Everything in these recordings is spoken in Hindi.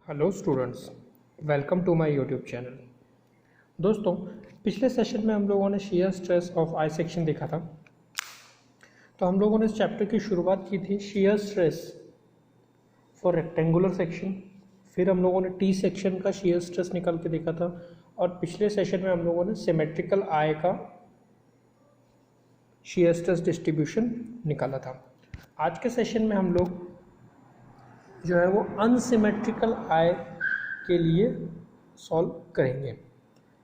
Hello students, welcome to my YouTube channel. दोस्तों, पिछले सेशन में हम लोगों ने shear stress of I section देखा था। तो हम लोगों ने इस चैप्टर की शुरुआत की थी shear stress for rectangular section. फिर हम लोगों ने टी सेक्शन का शेयर स्ट्रेस निकाल के देखा था, और पिछले सेशन में हम लोगों ने सिमेट्रिकल आई का शेयर स्ट्रेस डिस्ट्रीब्यूशन निकाला था। आज के सेशन में हम लोग जो है वो अनसिमेट्रिकल आई के लिए सॉल्व करेंगे।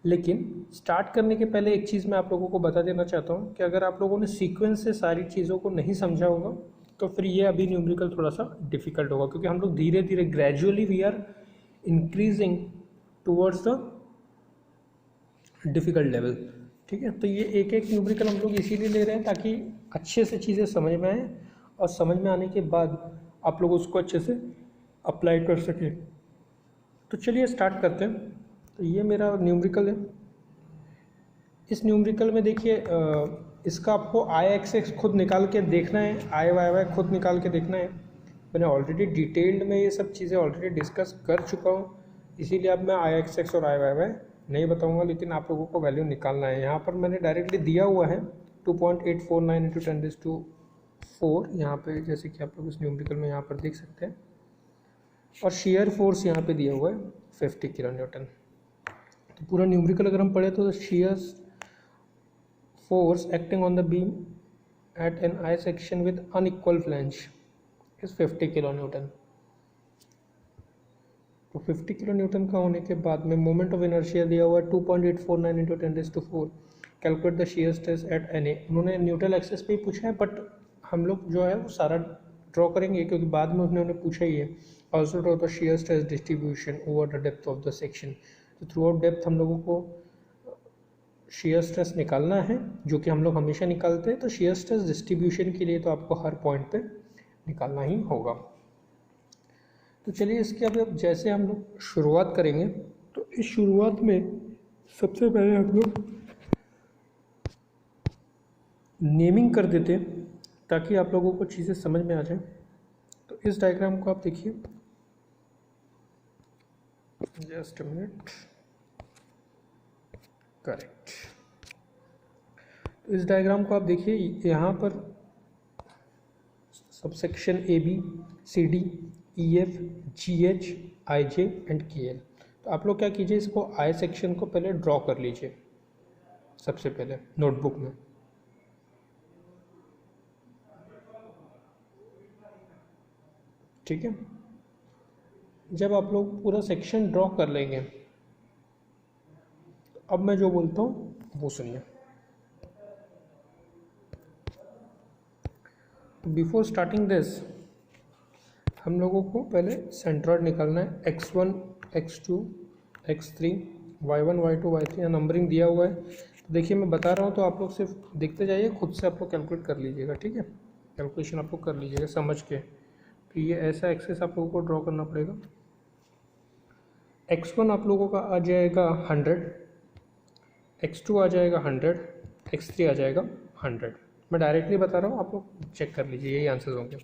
लेकिन स्टार्ट करने के पहले एक चीज़ मैं आप लोगों को बता देना चाहता हूँ कि अगर आप लोगों ने सीक्वेंस से सारी चीज़ों को नहीं समझा होगा तो फिर ये अभी न्यूमेरिकल थोड़ा सा डिफिकल्ट होगा, क्योंकि हम लोग धीरे धीरे gradually we are increasing towards the difficult level. ठीक है, तो ये एक एक न्यूमेरिकल हम लोग इसीलिए ले रहे हैं ताकि अच्छे से चीज़ें समझ में आए, और समझ में आने के बाद आप लोग उसको अच्छे से अप्लाई कर सकें। तो चलिए स्टार्ट करते हैं। तो ये मेरा न्यूमेरिकल है। इस न्यूमेरिकल में देखिए, इसका आपको आई एक्स खुद निकाल के देखना है, आई वाई वाई खुद निकाल के देखना है। मैंने ऑलरेडी डिटेल्ड में ये सब चीज़ें ऑलरेडी डिस्कस कर चुका हूँ, इसीलिए अब मैं आई एक्स और आई वाई वाई नहीं बताऊँगा, लेकिन आप लोगों को वैल्यू निकालना है। यहाँ पर मैंने डायरेक्टली दिया हुआ है 2.849 × 10⁴ यहाँ पे, जैसे कि आप लोग इस न्यूमेरिकल में यहाँ पर देख सकते हैं। और शेयर फोर्स यहाँ पे दिया हुआ है 50 किलो न्यूटन। तो पूरा न्यूमेरिकल अगर हम पढ़े तो shear force acting on the beam at an I section with unequal flange is 50 kilo newton. तो 50 किलो न्यूटन का होने के बाद में मोमेंट ऑफ इनर्शिया दिया हुआ है 2.849 × 10⁴। Calculate the shear stress at N A. उन्होंने न्यूट्रल एक्सिस पे ही पूछा है, बट हम लोग जो है वो सारा ड्रॉ करेंगे क्योंकि बाद में उन्होंने पूछा ही है। Also draw the shear stress distribution over the depth of the section. तो थ्रू आउट डेप्थ हम लोगों को शेयर स्ट्रेस निकालना है, जो कि हम लोग हमेशा निकालते हैं। तो शेयर स्ट्रेस डिस्ट्रीब्यूशन के लिए तो आपको हर पॉइंट पे निकालना ही होगा। तो चलिए इसके अब जैसे हम लोग शुरुआत करेंगे, तो इस शुरुआत में सबसे पहले हम लोग नेमिंग कर देते हैं ताकि आप लोगों को चीज़ें समझ में आ जाए। तो इस डायग्राम को आप देखिए, जस्ट अ मिनट, करेक्ट। तो इस डायग्राम को आप देखिए, यहाँ पर subsection A B C D E F G H I J and K L. तो आप लोग क्या कीजिए, इसको आई सेक्शन को पहले ड्रॉ कर लीजिए सबसे पहले नोटबुक में। ठीक है, जब आप लोग पूरा सेक्शन ड्रॉ कर लेंगे, तो अब मैं जो बोलता हूँ वो सुनिए। बिफोर स्टार्टिंग दिस हम लोगों को पहले सेंट्रॉइड निकालना है। x1 x2 x3 y1 y2 y3 numbering दिया हुआ है। तो देखिए मैं बता रहा हूँ, तो आप लोग सिर्फ देखते जाइए, खुद से आप लोग कैलकुलेट कर लीजिएगा। ठीक है, कैलकुलेशन आप लोग कर लीजिएगा समझ के। तो ये ऐसा एक्सेस आप लोगों को ड्रॉ करना पड़ेगा। x1 आप लोगों का आ जाएगा 100, x2 आ जाएगा 100, x3 आ जाएगा 100। मैं डायरेक्टली बता रहा हूँ, आप लोग चेक कर लीजिए, यही आंसर्स होंगे।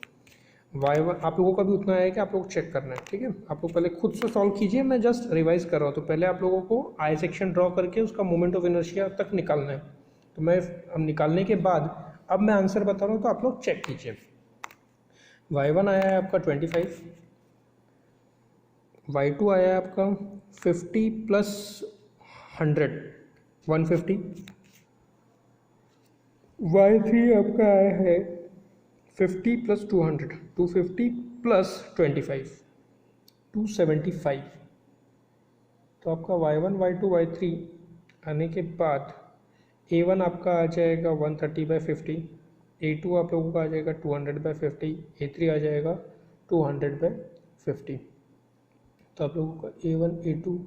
y1 आप लोगों का भी उतना है कि आप लोग चेक करना है। ठीक है, आप लोग पहले खुद से सॉल्व कीजिए, मैं जस्ट रिवाइज कर रहा हूँ। तो पहले आप लोगों को आई सेक्शन ड्रॉ करके उसका मोमेंट ऑफ इनर्शिया तक निकालना है। तो मैं अब निकालने के बाद अब मैं आंसर बता रहा हूँ, तो आप लोग चेक कीजिए। y1 आया है आपका 25, y2 आया है आपका 50 + 100 150, y3 आपका आया है 50 + 200 250 + 25 275। तो आपका y1 y2 y3 आने के बाद a1 आपका आ जाएगा 130/50, a2 आप लोगों का आ जाएगा 200/50, a3 आ जाएगा 200/50। तो आप लोगों का a1 a2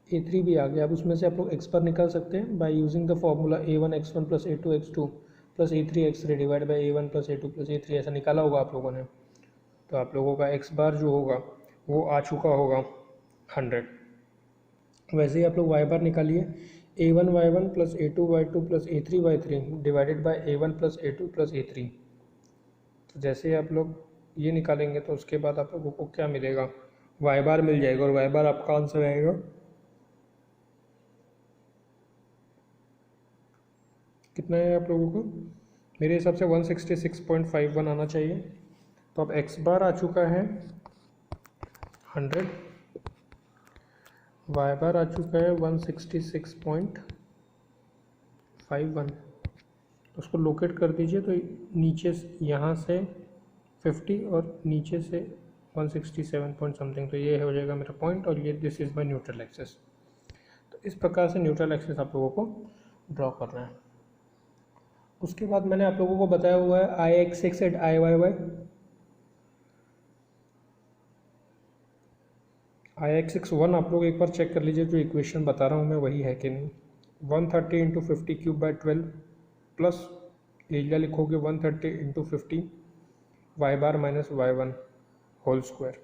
a3 भी आ गया। अब उसमें से आप लोग x बार निकाल सकते हैं by using the formula a1 x1 + a2 x2 + a3 x3 divide by a1 + a2 + a3। ऐसा निकाला होगा आप लोगों ने। तो आप लोगों का x बार जो होगा वो आ चुका होगा 100। वैसे ही आप लोग y बार निकालिए, a1 y1 + a2 y2 + a3 y3 divided by a1 + a2 + a3। तो जैसे आप लोग ये निकालेंगे तो उसके बाद आप लोगों को क्या मिलेगा, वाई बार मिल जाएगा और वाई बार आपका आंसर आएगा कितना है आप लोगों को, मेरे हिसाब से 166.51 आना चाहिए। तो अब एक्स बार आ चुका है 100, वाई बार आ चुका है 166.51। उसको लोकेट कर दीजिए तो नीचे यहाँ से 50 और नीचे से 167 पॉइंट समथिंग, तो ये हो जाएगा मेरा पॉइंट और ये this is my neutral axis. तो इस प्रकार से न्यूट्रल एक्सेस आप लोगों को ड्रॉ करना है। उसके बाद मैंने आप लोगों को बताया हुआ है आई x x eight I Y Y. I x x one आप लोग एक बार चेक कर लीजिए जो इक्वेशन बता रहा हूँ मैं वही है कि नहीं। 130 into 50 cube by 12 plus area लिखोगे 130 into 50 y bar minus y one whole square.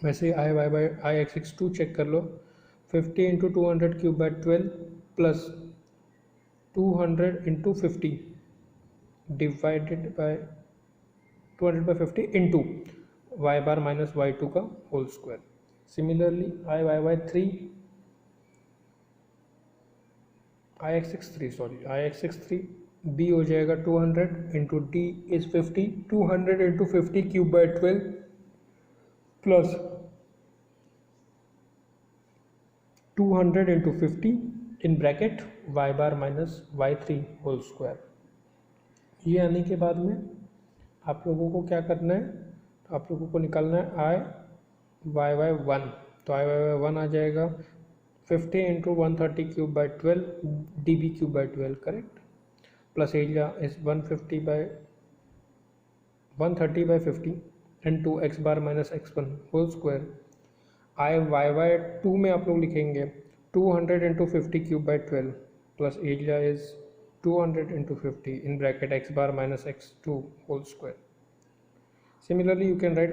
वैसे ही I y by I x x two check कर लो, 50 into 200 cube by 12 plus 200 into 50 divided by 200 by 50 into y bar minus y two का whole square. Similarly I Y y three I x x three sorry I x x three B हो जाएगा 200 into D is 50, 200 into 50 cube by 12 plus 200 into 50 in bracket Y bar minus Y three whole square. ये आने के बाद में आप लोगों को क्या करना है, तो आप लोगों को निकालना है आई वाई वाई वन। तो आई वाई वाई वन आ जाएगा 50 into 130 cube by 12 D B cube by 12 correct, plus area is 150 by 130 by 50 into X bar minus X one whole square. I Y Y two में आप लोग लिखेंगे 200 into 50 cube by 12 plus area is 200 into 50 in bracket x bar minus x2 whole square. Similarly you can write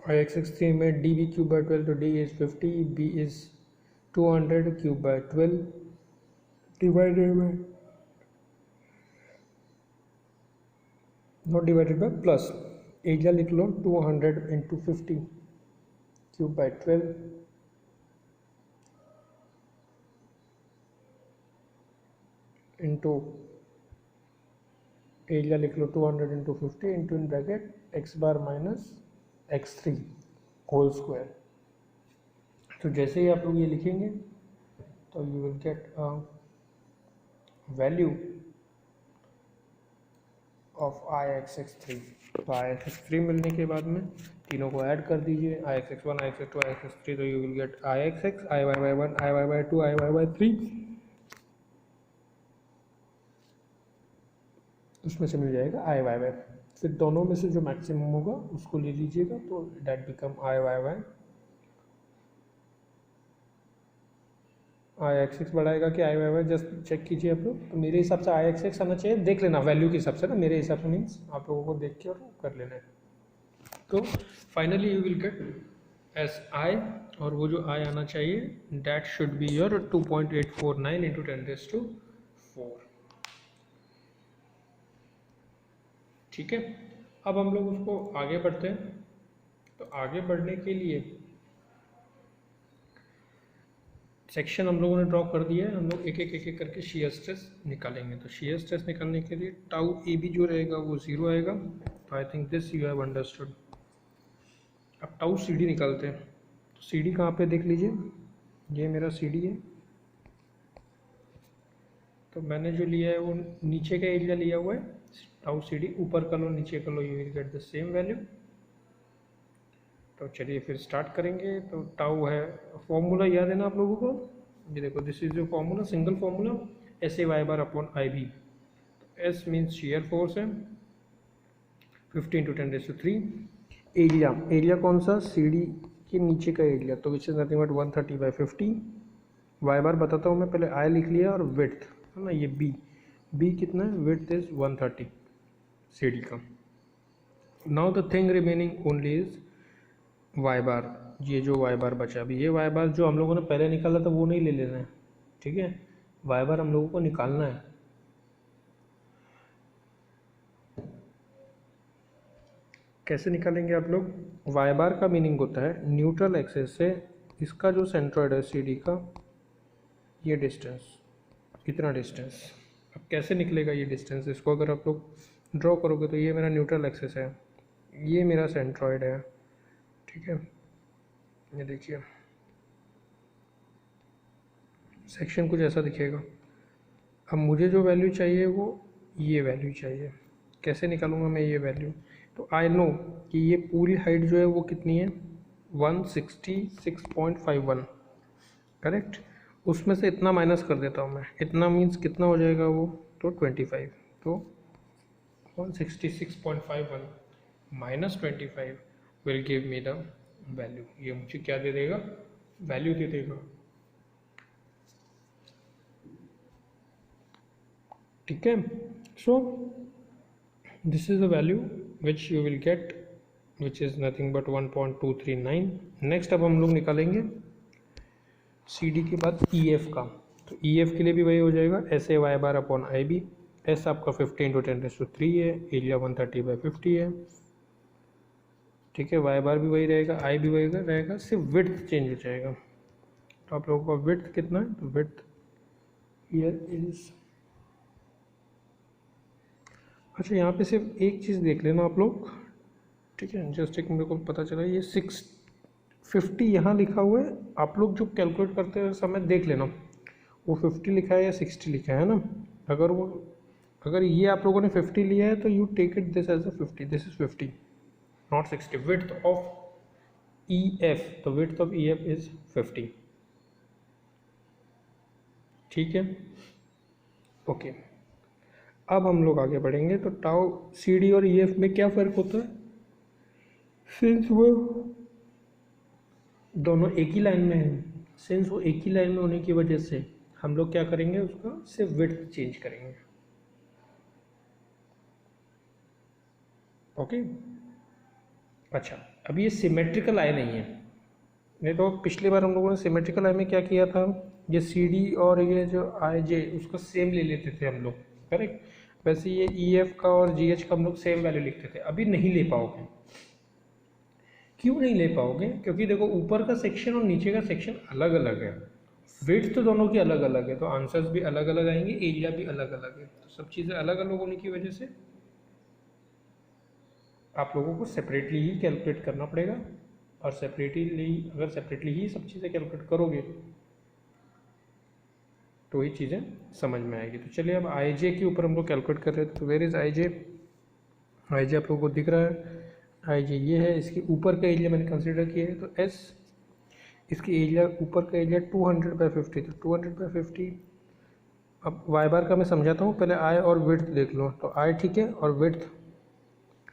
ixx3 में db cube by 12, तो d is 50, b is 200 cube by 12 divided by not divided by plus area लिख लो 200 into 50 cube by 12 into area लिख लो 200 into 50 into in bracket X bar minus X three whole square. तो जैसे ही आप लोग ये लिखेंगे तो you will get value of I x x three. तो आई एक्स एक्स थ्री मिलने के बाद में तीनों को ऐड कर दीजिए, I x x one I x x two I x x three, तो you will get I x x I Y Y one I Y Y two I Y y three. उसमें से मिल जाएगा आई वाई वाई, फिर दोनों में से जो मैक्सिमम होगा उसको ले लीजिएगा तो that become I Y Y. I x X बढ़ाएगा कि I Y Y just check कीजिए आप लोग। तो मेरे हिसाब से आई एक्स एक्स आना चाहिए, देख लेना वैल्यू के हिसाब से ना, मेरे हिसाब से मीन्स आप लोगों को देख के और कर लेना है। तो finally you will gate S I, और वो जो आई आना चाहिए that should be your 2.849 into 10⁴। ठीक है, अब हम लोग उसको आगे बढ़ते हैं। तो आगे बढ़ने के लिए सेक्शन हम लोगों ने ड्रॉ कर दिया है, हम लोग एक एक करके शियर स्ट्रेस निकालेंगे। तो शियर स्ट्रेस निकालने के लिए टाउ ए बी जो रहेगा वो 0 आएगा। तो I think this you have understood. अब टाउ सी डी निकालते हैं। तो सी डी कहाँ पे देख लीजिए, ये मेरा सी डी है। तो मैंने जो लिया है वो नीचे का एरिया लिया हुआ है, टाउ सी डी ऊपर कर लो नीचे कर लो, you will get the same value. तो चलिए फिर स्टार्ट करेंगे। तो टाउ है, फॉर्मूला याद है ना आप लोगों को, ये देखो दिस इज जो formula, single formula S A Y bar upon I B. S means shear force है 50 इंटू 10⁻3। एरिया, एरिया कौन सा, सी डी के नीचे का एरिया, तो which is nothing but 130 by 50। Y bar बताता हूँ मैं, पहले आई लिख लिया और विड्थ है ना, ये बी, बी कितना है, विड्थ इज 130 सी डी का। Now the thing remaining only is y bar, ये जो वाई बार बचा, अभी ये वाई बार जो हम लोगों ने पहले निकाला था वो नहीं ले लेना है, ठीक है, वाई बार हम लोगों को निकालना है। कैसे निकालेंगे आप लोग? वाई बार का मीनिंग होता है न्यूट्रल एक्सिस से इसका जो सेंट्रॉइड है सी डी का, ये डिस्टेंस, इतना डिस्टेंस। अब कैसे निकलेगा ये डिस्टेंस? इसको अगर आप लोग ड्रॉ करोगे तो ये मेरा न्यूट्रल एक्सिस है, ये मेरा सेंट्रॉइड है, ठीक है। ये देखिए सेक्शन कुछ ऐसा दिखेगा। अब मुझे जो वैल्यू चाहिए वो ये वैल्यू चाहिए। कैसे निकालूंगा मैं ये वैल्यू? तो आई नो कि ये पूरी हाइट जो है वो कितनी है, 166.51, करेक्ट। उसमें से इतना माइनस कर देता हूँ मैं, इतना मीन्स कितना हो जाएगा वो, तो 25। तो 166.51 minus 25 will give me the value. ये मुझे क्या दे देगा? वैल्यू दे देगा, ठीक है। So this is the value which you will gate, which is nothing but 1.239। Next अब हम लोग निकालेंगे सी डी के बाद ई एफ का। तो ई एफ के लिए भी वही हो जाएगा, S A Y bar upon I B. S आपका 15 × 10⁻³ है, एरिया 130/50 है, ठीक है। वाई बार भी वही रहेगा, आई भी वही रहेगा, सिर्फ विड्थ चेंज हो जाएगा। तो आप लोगों का विड्थ कितना है? तो विड्थ हियर इज, अच्छा यहाँ पे सिर्फ एक चीज़ देख लेना आप लोग, ठीक है। जस्ट एक मेरे को पता चला ये 650 यहाँ लिखा हुआ है। आप लोग जो कैलकुलेट करते हैं समय देख लेना वो 50 लिखा है या 60 लिखा है ना। अगर ये आप लोगों ने 50 लिया है तो you take it this as a 50, this is 50 not 60। Width of E F, तो width of E F is 50, ठीक है, ओके। अब हम लोग आगे बढ़ेंगे। तो टाउ सी डी और ई एफ में क्या फ़र्क होता है? सिंस वो दोनों एक ही लाइन में है, सिंस वो एक ही लाइन में होने की वजह से हम लोग क्या करेंगे, उसका सिर्फ विड्थ चेंज करेंगे, ओके। अच्छा, अब ये सिमेट्रिकल आई नहीं है, नहीं तो पिछली बार हम लोगों ने सिमेट्रिकल आई में क्या किया था, ये सी डी और ये जो आई जे उसको सेम ले लेते थे हम लोग, करेक्ट। वैसे ये ई एफ का और जी एच का हम लोग सेम वैल्यू लिखते थे। अभी नहीं ले पाओगे। क्यों नहीं ले पाओगे? क्योंकि देखो ऊपर का सेक्शन और नीचे का सेक्शन अलग अलग है, विड्थ तो दोनों की अलग अलग है, तो आंसर्स भी अलग अलग आएंगे, एरिया भी अलग अलग है। तो सब चीज़ें अलग अलग होने की वजह से आप लोगों को सेपरेटली ही कैलकुलेट करना पड़ेगा, और अगर सेपरेटली ही सब चीज़ें कैलकुलेट करोगे तो ही चीज़ें समझ में आएगी। तो चलिए अब आई जे के ऊपर हम लोग कैलकुलेट कर रहे थे। तो वेयर इज़ आई जे? आई जे आप लोगों को दिख रहा है, आई जे ये है, इसके ऊपर का एरिया मैंने कंसिडर किया है, तो एस, इसकी एरिया ऊपर का एरिया 200/50, तो 200/50। अब वाई बार का मैं समझाता हूँ, पहले आई और विड्थ देख लो। तो आई ठीक है, और विड्थ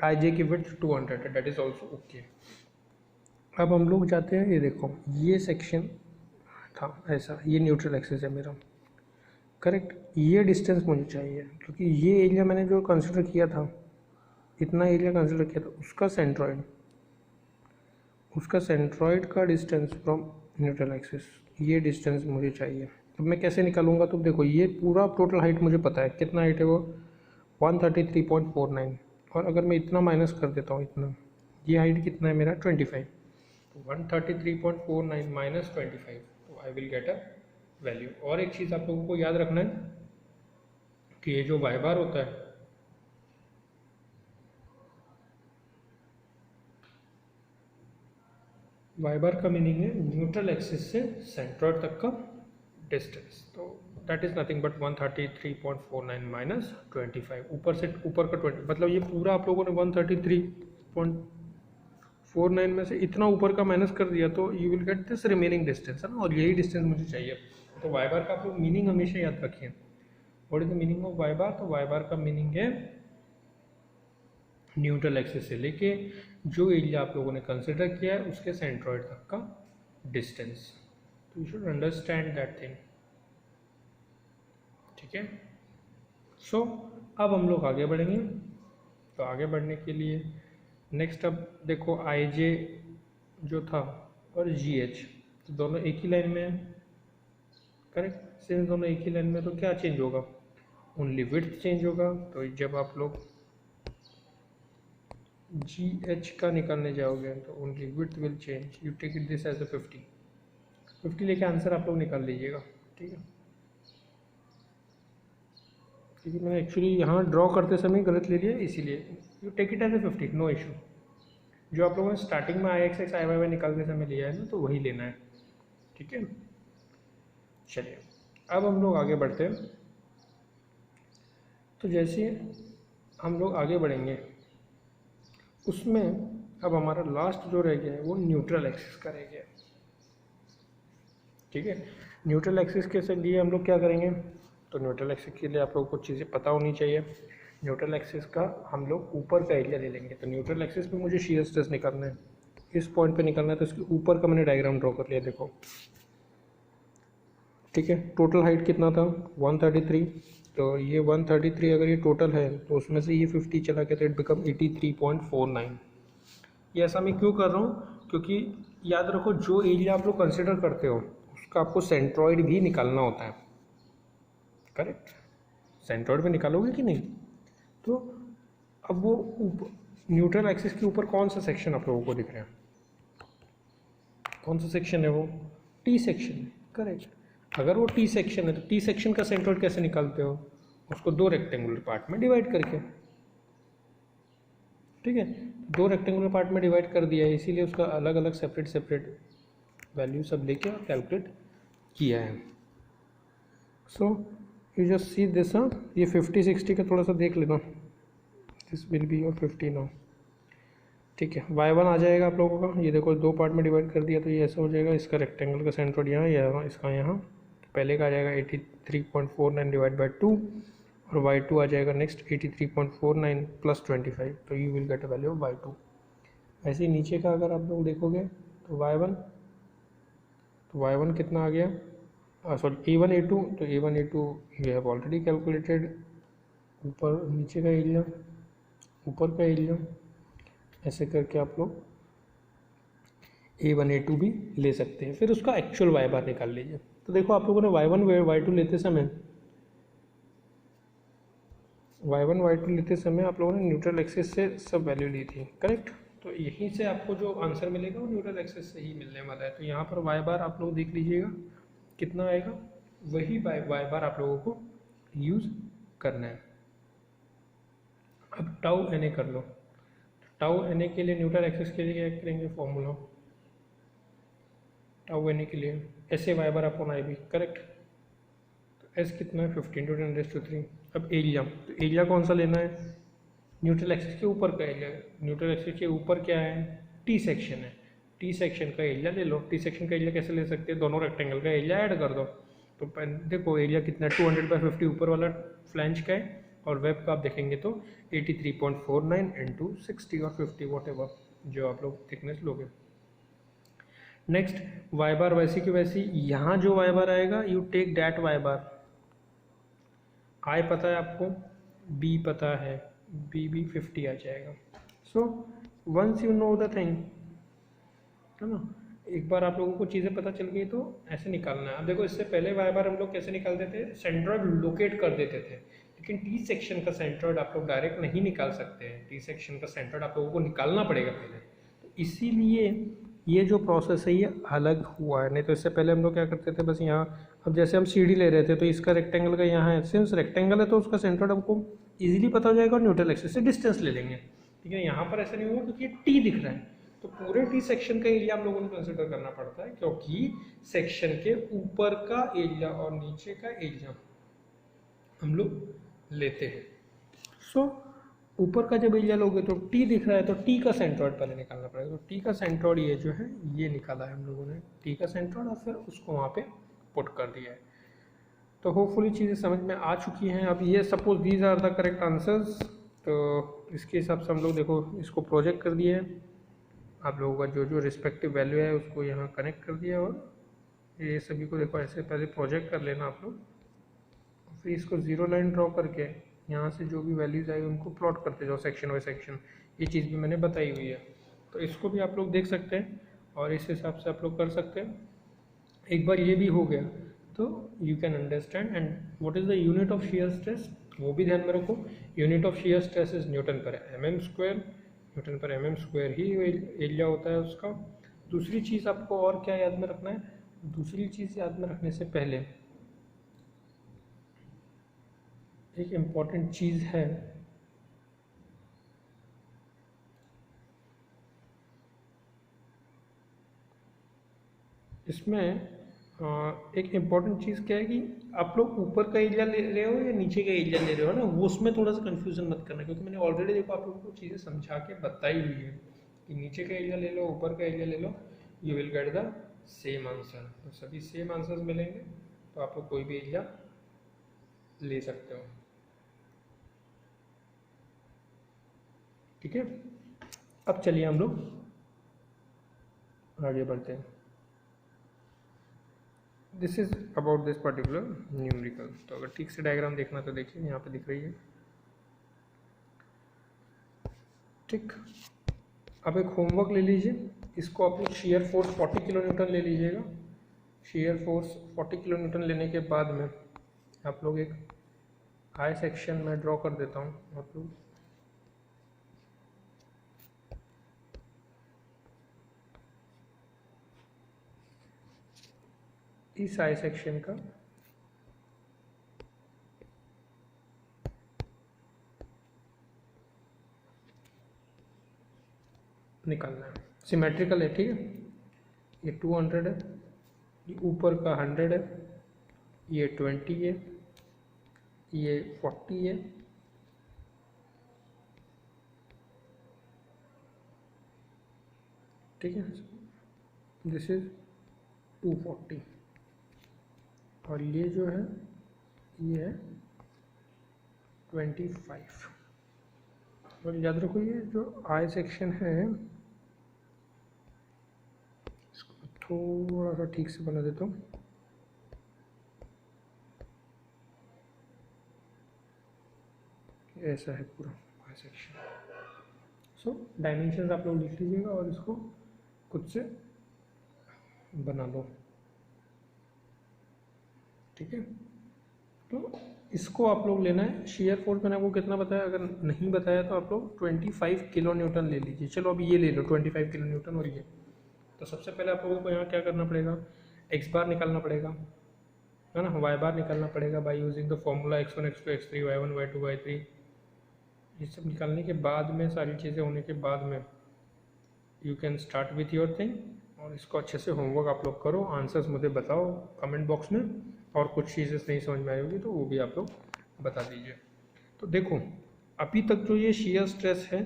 आई जे की विड्थ 200 है, डेट इज़ ऑल्सो ओके। अब हम लोग जाते हैं, ये देखो ये सेक्शन था ऐसा, ये न्यूट्रल एक्सिस है मेरा, करेक्ट। ये डिस्टेंस मुझे चाहिए क्योंकि ये एरिया मैंने जो कंसिडर किया था, इतना एरिया कंसिडर किया था, उसका सेंट्रॉइड का डिस्टेंस फ्रॉम न्यूट्रल एक्सिस, ये डिस्टेंस मुझे चाहिए। तो मैं कैसे निकालूंगा? तो देखो ये पूरा टोटल हाइट मुझे पता है, कितना हाइट है वो, 133.49। और अगर मैं इतना माइनस कर देता हूँ, इतना, ये हाइट कितना है मेरा, 25। तो 133.49 माइनस 25, तो I will get a value. और एक चीज़ आप लोगों को याद रखना है कि ये जो वाई बार होता है, वाई बार का मीनिंग है न्यूट्रल एक्सिस से सेंट्रॉइड तक का डिस्टेंस। तो that is nothing but 133.49 minus 25, ऊपर का 20, मतलब ये पूरा आप लोगों ने 133.49 में से इतना ऊपर का माइनस कर दिया, तो you will get this remaining distance, है ना। और यही डिस्टेंस मुझे चाहिए। तो वाई बार का आप लोग मीनिंग हमेशा याद रखिए। What is the meaning of y bar? तो वाई बार का मीनिंग है न्यूट्रल एक्सिस से लेके जो एरिया आप लोगों ने कंसिडर किया है उसके सेंट्रॉइड तक का डिस्टेंस। तो you should understand that thing, ठीक है। सो अब हम लोग आगे बढ़ेंगे। तो आगे बढ़ने के लिए नेक्स्ट अब देखो आई जे जो था और जी एच, तो दोनों एक ही लाइन में है, करेक्ट। सिंस दोनों एक ही लाइन में, तो क्या चेंज होगा? ओनली विड्थ चेंज होगा। तो जब आप लोग जी एच का निकालने जाओगे तो only width will change, you take it this as a 50 लेके आंसर आप लोग निकाल लीजिएगा। ठीक है, क्योंकि मैंने एक्चुअली यहाँ ड्रॉ करते समय गलत ले लिया, इसीलिए you take it as a 50, no issue. जो आप लोगों ने स्टार्टिंग में I x x I Y Y निकालते समय लिया है ना, तो वही लेना है। ठीक है, चलिए अब हम लोग आगे बढ़ते हैं। तो जैसे हम लोग आगे बढ़ेंगे उसमें अब हमारा लास्ट जो रह गया है वो न्यूट्रल एक्सिस का रह गया है। ठीक है, न्यूट्रल एक्सिस के लिए हम लोग क्या करेंगे, तो न्यूट्रल एक्सिस के लिए आप लोगों को चीज़ें पता होनी चाहिए। न्यूट्रल एक्सिस का हम लोग ऊपर का एरिया ले लेंगे। तो न्यूट्रल एक्सिस पे मुझे शियर स्ट्रेस निकालना है, इस पॉइंट पे निकालना है, तो इसके ऊपर का मैंने डायग्राम ड्रॉ कर लिया, देखो। ठीक है, टोटल हाइट कितना था 133, तो ये 133 अगर ये टोटल है तो उसमें से ये 50 चला गया तो इट बिकम 83.49। ये ऐसा मैं क्यों कर रहा हूँ, क्योंकि याद रखो जो एरिया आप लोग कंसिडर करते हो उसका आपको सेंट्रॉइड भी निकालना होता है, करेक्ट। सेंट्रॉइड भी निकालोगे कि नहीं, तो अब वो न्यूट्रल एक्सिस के ऊपर कौन सा सेक्शन आप लोगों को दिख रहा है, कौन सा सेक्शन है वो, टी सेक्शन है, करेक्ट। अगर वो टी सेक्शन है तो टी सेक्शन का सेंट्रॉइड कैसे निकालते हो, उसको दो रेक्टेंगुलर पार्ट में डिवाइड करके। ठीक है, दो रेक्टेंगुलर पार्ट में डिवाइड कर दिया है, इसीलिए उसका अलग अलग सेपरेट सेपरेट वैल्यू सब लेके और कैलकुलेट किया है। So you just see this, ये 50-60 का थोड़ा सा देख लेना, this will be your 50 now. ठीक है, y1 आ जाएगा आप लोगों का, ये देखो दो पार्ट में डिवाइड कर दिया तो ये ऐसा हो जाएगा, इसका रेक्टेंगल का सेंट्रॉइड यहाँ, या इसका यहाँ, तो पहले का आ जाएगा 83.49 डिवाइड बाई 2, और y2 आ जाएगा नेक्स्ट 83.49 प्लस 25, तो you will get a value of y2। ऐसे ही नीचे का अगर आप लोग देखोगे तो y1 कितना आ गया, सॉरी a1 a2, तो a1 a2 you have already calculated. ऊपर नीचे का एरिया, ऊपर का एरिया, ऐसे करके आप लोग a1 a2 भी ले सकते हैं। फिर उसका एक्चुअल y बार निकाल लीजिए। तो देखो आप लोगों ने y1 y2 लेते समय आप लोगों ने न्यूट्रल एक्सिस से सब वैल्यू ली थी, करेक्ट। तो यहीं से आपको जो आंसर मिलेगा वो न्यूट्रल एक्सिस से ही मिलने वाला है। तो यहाँ पर y बार आप लोग देख लीजिएगा कितना आएगा, वही y बार आप लोगों को यूज़ करना है। अब टाउ एन ए कर लो, टाउ एन ए के लिए न्यूट्रल एक्सिस के लिए क्या करेंगे, फॉर्मूला टाउ एन ए के लिए ऐसे y bar upon I B, correct. तो एस कितना है 15×10⁻³ अब एरिया, तो एरिया कौन सा लेना है, न्यूट्रल एक्सिस के ऊपर का एरिया। न्यूट्रल एक्सिस के ऊपर क्या है, टी सेक्शन है, टी सेक्शन का एरिया ले लो। टी सेक्शन का एरिया कैसे ले सकते हैं, दोनों रेक्टेंगल का एरिया ऐड कर दो। तो देखो एरिया कितना 200/50 ऊपर वाला फ्लैंज का है, और वेब का आप देखेंगे तो 83.49 × 60 और 50 वॉट एवर जो आप लोग थिकनेस लोगे। नेक्स्ट y बार वैसी की वैसी, यहाँ जो y बार आएगा you take that y bar. I पता है आपको, B पता है, B भी 50 आ जाएगा। So once you know the thing, है ना, एक बार आप लोगों को चीज़ें पता चल गई तो ऐसे निकालना है। अब देखो इससे पहले y बार हम लोग कैसे निकालते थे, सेंट्रॉइड लोकेट कर देते थे, लेकिन टी सेक्शन का सेंट्रॉइड आप लोग डायरेक्ट नहीं निकाल सकते हैं। टी सेक्शन का सेंट्रॉइड आप लोगों को निकालना पड़ेगा पहले, तो इसीलिए ये जो प्रोसेस है ये अलग हुआ है। नहीं तो इससे पहले हम लोग क्या करते थे, बस यहाँ, अब जैसे हम सीढ़ी ले रहे थे तो इसका रेक्टेंगल का यहाँ है, सिंस रेक्टेंगल है तो उसका सेंट्रॉइड हमको इजीली पता हो जाएगा और न्यूट्रल एक्सिस से डिस्टेंस ले लेंगे। ठीक है, यहाँ पर ऐसा नहीं होगा क्योंकि टी दिख रहा है, तो पूरे टी सेक्शन का एरिया हम लोगों को कंसिडर करना पड़ता है, क्योंकि सेक्शन के ऊपर का एरिया और नीचे का एरिया हम लोग लेते हैं। सो ऊपर का जब एरिया लोगे तो टी दिख रहा है, तो टी का सेंट्रॉइड पहले निकालना पड़ेगा। तो टी का सेंट्रॉइड ये जो है ये निकाला है हम लोगों ने, टी का सेंट्रॉइड, और फिर उसको वहाँ पे पुट कर दिया है। तो होपफुली चीज़ें समझ में आ चुकी हैं। अब ये suppose these are the correct answers, तो इसके हिसाब से हम लोग देखो इसको प्रोजेक्ट कर दिए है, आप लोगों का जो जो रिस्पेक्टिव वैल्यू है उसको यहाँ कनेक्ट कर दिया, और ये सभी को देखो ऐसे पहले प्रोजेक्ट कर लेना आप लोग, फिर इसको जीरो लाइन ड्रॉ करके यहाँ से जो भी वैल्यूज़ आएगी उनको प्लॉट करते जाओ सेक्शन बाय सेक्शन। ये चीज़ भी मैंने बताई हुई है, तो इसको भी आप लोग देख सकते हैं और इस हिसाब से आप लोग कर सकते हैं। एक बार ये भी हो गया तो you can understand. And what is the unit of shear stress, वो भी ध्यान में रखो। Unit of shear stress is Newton पर mm²। न्यूटन पर mm स्क्वायर ही एरिया होता है उसका। दूसरी चीज़ आपको और क्या याद में रखना है, दूसरी चीज़ याद में रखने से पहले एक इम्पॉर्टेंट चीज़ है, इसमें एक इम्पॉर्टेंट चीज़ क्या है कि आप लोग ऊपर का एरिया ले रहे हो या नीचे का एरिया ले रहे हो ना, वो उसमें थोड़ा सा कन्फ्यूज़न मत करना, क्योंकि मैंने ऑलरेडी देखो आप लोगों को चीज़ें समझा के बताई हुई है कि नीचे का एरिया ले लो ऊपर का एरिया ले लो, you will get the same answer. तो सभी सेम आंसर्स मिलेंगे तो आप लोग कोई भी एरिया ले सकते हो। ठीक है, अब चलिए हम लोग आगे बढ़ते हैं। This is about this particular numerical. तो अगर ठीक से डायग्राम देखना तो देखिए यहाँ पे दिख रही है। ठीक, अब एक होमवर्क ले लीजिए, इसको आप लोग शीयर फोर्स 40 किलो न्यूटन ले लीजिएगा। शीयर फोर्स 40 किलो न्यूटन लेने के बाद में आप लोग एक आई सेक्शन में ड्रॉ कर देता हूँ। आप लोग इस आई सेक्शन का निकालना है, सिमेट्रिकल है। ठीक है, ये 200 है, ये ऊपर का 100 है, ये 20 है, ये 40 है, ठीक है, दिस इज 240 और ये जो है ये है 25। और याद रखो ये जो आई सेक्शन है इसको थोड़ा सा ठीक से बना देता हूँ। ऐसा है पूरा आई सेक्शन। सो डायमेंशंस आप लोग लिख लीजिएगा और इसको खुद से बना लो। ठीक है, तो इसको आप लोग लेना है। शेयर फोर्स मैंने आपको कितना बताया, अगर नहीं बताया तो आप लोग 25 किलो न्यूटन ले लीजिए। चलो अब ये ले लो 25 किलो न्यूटन और ये। तो सबसे पहले आप लोगों को यहाँ क्या करना पड़ेगा, एक्स बार निकालना पड़ेगा, है ना, वाई बार निकालना पड़ेगा by using the formula x1 x2 x3 y1 y2 y3। ये सब निकालने के बाद में, सारी चीज़ें होने के बाद में you can start with your thing. और इसको अच्छे से होमवर्क आप लोग करो, आंसर्स मुझे बताओ कमेंट बॉक्स में, और कुछ चीज़ें नहीं समझ में आई होगी तो वो भी आप लोग बता दीजिए। तो देखो अभी तक जो ये शियर स्ट्रेस है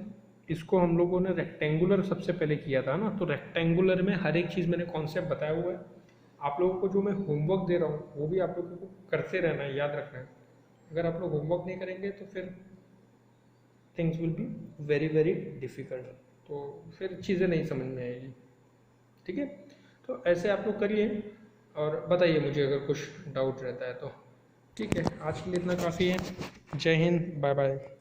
इसको हम लोगों ने रेक्टेंगुलर सबसे पहले किया था ना, तो रेक्टेंगुलर में हर एक चीज़ मैंने कॉन्सेप्ट बताया हुआ है। आप लोगों को जो मैं होमवर्क दे रहा हूँ वो भी आप लोगों को करते रहना है, याद रखना है। अगर आप लोग होमवर्क नहीं करेंगे तो फिर things will be very very difficult, तो फिर चीज़ें नहीं समझ में आएगी। ठीक है, तो ऐसे आप लोग करिए और बताइए मुझे अगर कुछ डाउट रहता है तो। ठीक है, आज के लिए इतना काफ़ी है। जय हिंद, बाय बाय।